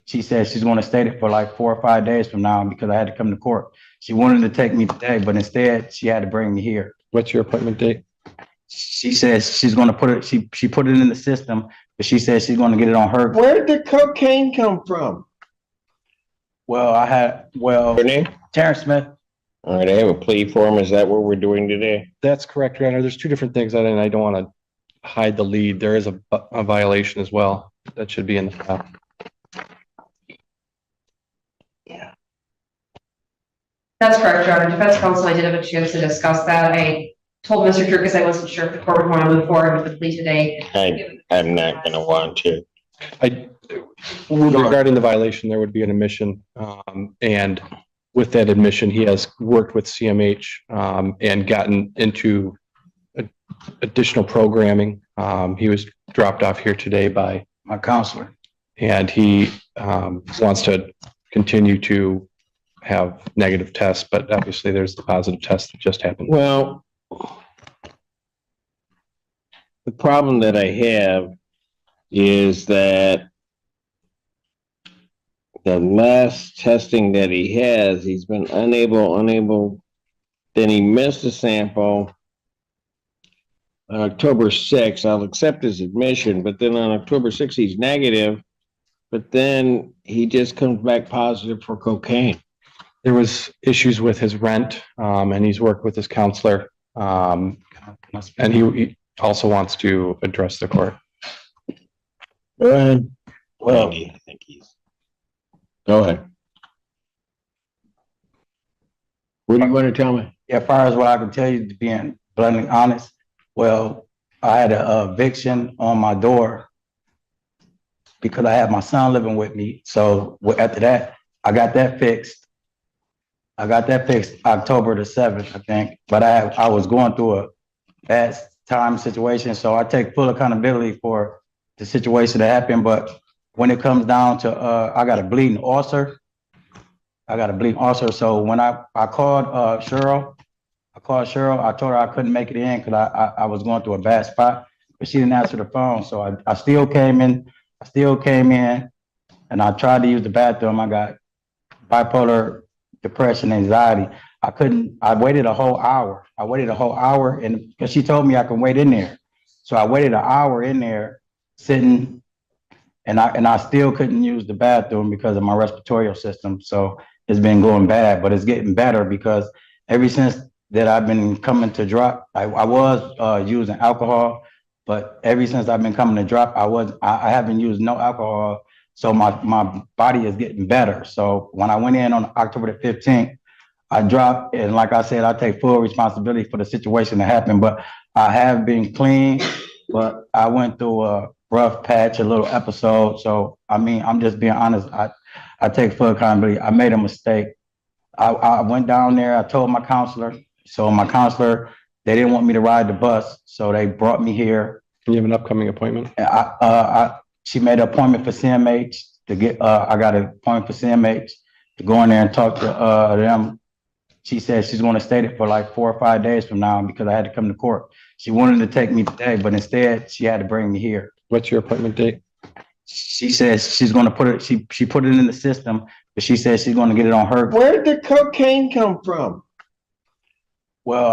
she said she's going to stay there for like 4 or 5 days from now because I had to come to court. She wanted to take me today, but instead she had to bring me here. What's your appointment date? She says she's going to put it. She put it in the system, but she says she's going to get it on her. Where did the cocaine come from? Your name? Terrence Smith. All right, I have a plea form. Is that what we're doing today? That's correct, Your Honor. There's two different things, and I don't want to hide the lead. There is a violation as well that should be in the file. Yeah. That's correct, Your Honor. Defense counsel, I did have a chance to discuss that. I told Mr. Kirkus I wasn't sure if the court would want to move forward with the plea today. I'm not going to want to. Regarding the violation, there would be an admission, and with that admission, he has worked with CMH and gotten into additional programming. He was dropped off here today by My counselor. and he wants to continue to have negative tests, but obviously there's the positive test that just happened. Well, the problem that I have is that the last testing that he has, he's been unable, then he missed a sample on October 6th. I'll accept his admission, but then on October 6th, he's negative, but then he just comes back positive for cocaine. There was issues with his rent, and he's worked with his counselor, and he also wants to address the court. Go ahead. Well, I think he's. Go ahead. What do you want to tell me? As far as what I can tell you, to being bluntly honest, well, I had a eviction on my door because I had my son living with me. So after that, I got that fixed. October the 7th, I think. But I was going through a bad time situation, so I take full accountability for the situation that happened. But when it comes down to, I got a bleeding ulcer. So when I called Cheryl, I told her I couldn't make it in because I was going through a bad spot, but she didn't answer the phone. So I still came in, and I tried to use the bathroom. I got bipolar depression, anxiety. I waited a whole hour. And because she told me I can wait in there. So I waited an hour in there sitting, and I still couldn't use the bathroom because of my respiratory system. So it's been going bad, but it's getting better because ever since that I've been coming to drop, I was using alcohol, but ever since I've been coming to drop, I haven't used no alcohol. So my body is getting better. So when I went in on October the 15th, I dropped, and like I said, I take full responsibility for the situation that happened, but I have been clean, but I went through a rough patch, a little episode. So, I mean, I'm just being honest. I take full accountability. I made a mistake. I went down there, I told my counselor. So my counselor, they didn't want me to ride the bus. So they brought me here. You have an upcoming appointment? She made an appointment for CMH to get, I got an appointment for CMH to go in there and talk to them. She said she's going to stay there for like 4 or 5 days from now because I had to come to court. She wanted to take me today, but instead she had to bring me here. What's your appointment date? She says she's going to put it, she put it in the system, but she says she's going to get it on her. Where did the cocaine come from? Well,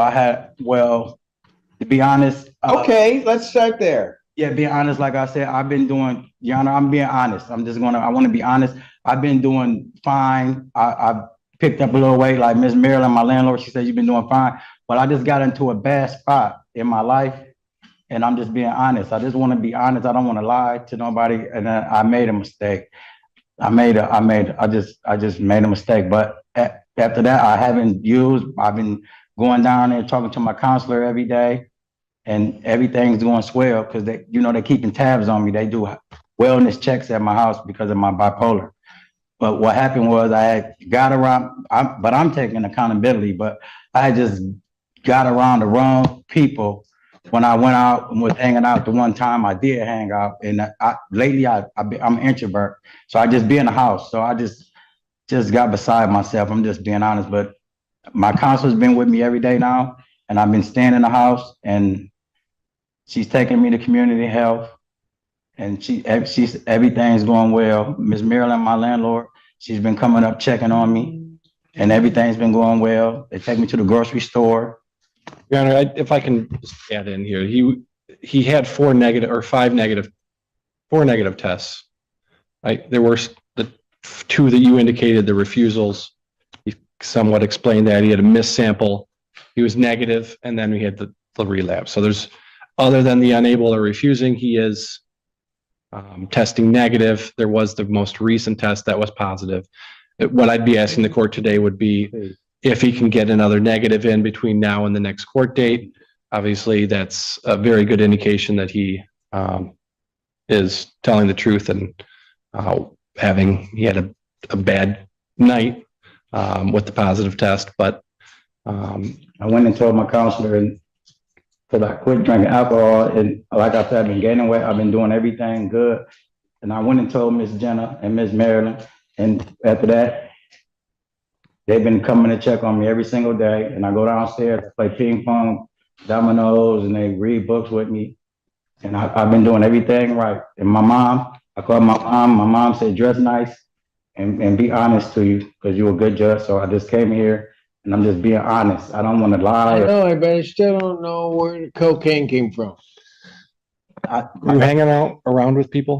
to be honest. Okay, let's start there. Yeah, being honest, like I said, I've been doing, Your Honor, I'm being honest. I want to be honest. I've been doing fine. I picked up a little weight, like Miss Marilyn, my landlord, she said, you've been doing fine. But I just got into a bad spot in my life, and I'm just being honest. I just want to be honest. I don't want to lie to nobody, and then I made a mistake. I just made a mistake. But after that, I've been going down there talking to my counselor every day. And everything's going swell because they're keeping tabs on me. They do wellness checks at my house because of my bipolar. But what happened was I had got around, but I'm taking accountability, but I just got around the wrong people when I went out and was hanging out the one time I did hang out. And lately I'm an introvert. So I just be in the house. So I just got beside myself. I'm just being honest, but my counselor's been with me every day now, and I've been staying in the house, and she's taking me to community health, And she's, everything's going well. Miss Marilyn, my landlord, she's been coming up checking on me, and everything's been going well. They take me to the grocery store. Your Honor, if I can just add in here, he had four negative tests. Right, there were the two that you indicated, the refusals. He somewhat explained that he had a missed sample. He was negative, and then we had the relapse. So there's, other than the unable or refusing, he is testing negative. There was the most recent test that was positive. What I'd be asking the court today would be if he can get another negative in between now and the next court date. Obviously, that's a very good indication that he is telling the truth and he had a bad night with the positive test. But I went and told my counselor, and because I quit drinking alcohol, and like I said, I've been gaining weight. I've been doing everything good, and I went and told Miss Jenna and Miss Marilyn, and after that, they've been coming to check on me every single day. And I go downstairs, I play ping pong, dominoes, and they read books with me. And I've been doing everything right. And my mom, I called my mom. My mom said, dress nice and be honest to you, because you're a good judge. So I just came here and I'm just being honest. I don't want to lie. I know, but I still don't know where the cocaine came from. you hanging out around with people?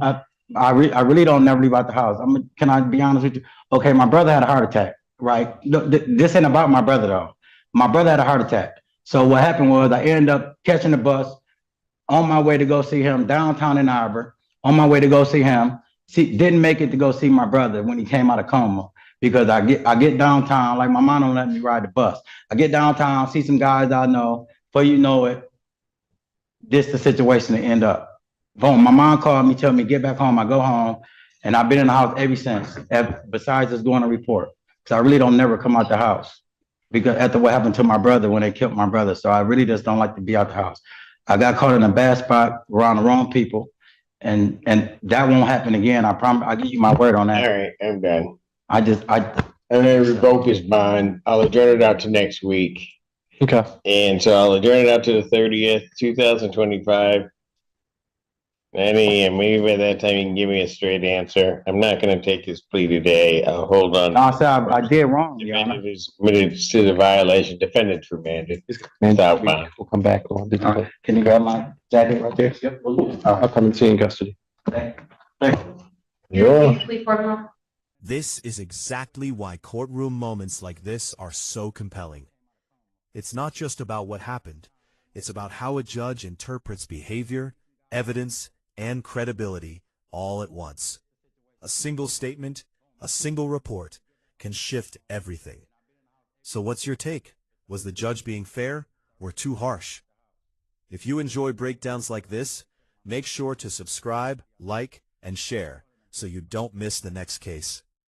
I really don't never leave out the house. Can I be honest with you? Okay, my brother had a heart attack, right? This ain't about my brother though. My brother had a heart attack. So what happened was I ended up catching the bus on my way to go see him downtown in Arbor, on my way to go see him. Didn't make it to go see my brother when he came out of coma, because I get downtown, like my mom don't let me ride the bus. I get downtown, see some guys I know, before you know it, this the situation to end up. Boom, my mom called me, tell me get back home. I go home, and I've been in the house ever since, besides just going to report. Because I really don't never come out the house, because after what happened to my brother when they killed my brother. So I really just don't like to be out the house. I got caught in a bad spot around the wrong people, and that won't happen again. I promise. I give you my word on that. All right, I'm done. And then revoke his bond. I'll adjourn it out to next week. Okay. And so I'll adjourn it out to the 30th, 2025. Maybe by that time you can give me a straight answer. I'm not going to take his plea today. I'll hold on. No, I said I did wrong. Defendant is committed to the violation. Defendant's remanded. Southbound. We'll come back. Can you grab my jacket right there? Yep. I'll come and see you in custody. Thank you. Sure. This is exactly why courtroom moments like this are so compelling. It's not just about what happened. It's about how a judge interprets behavior, evidence, and credibility all at once. A single statement, a single report can shift everything. So what's your take? Was the judge being fair or too harsh? If you enjoy breakdowns like this, make sure to subscribe, like, and share so you don't miss the next case.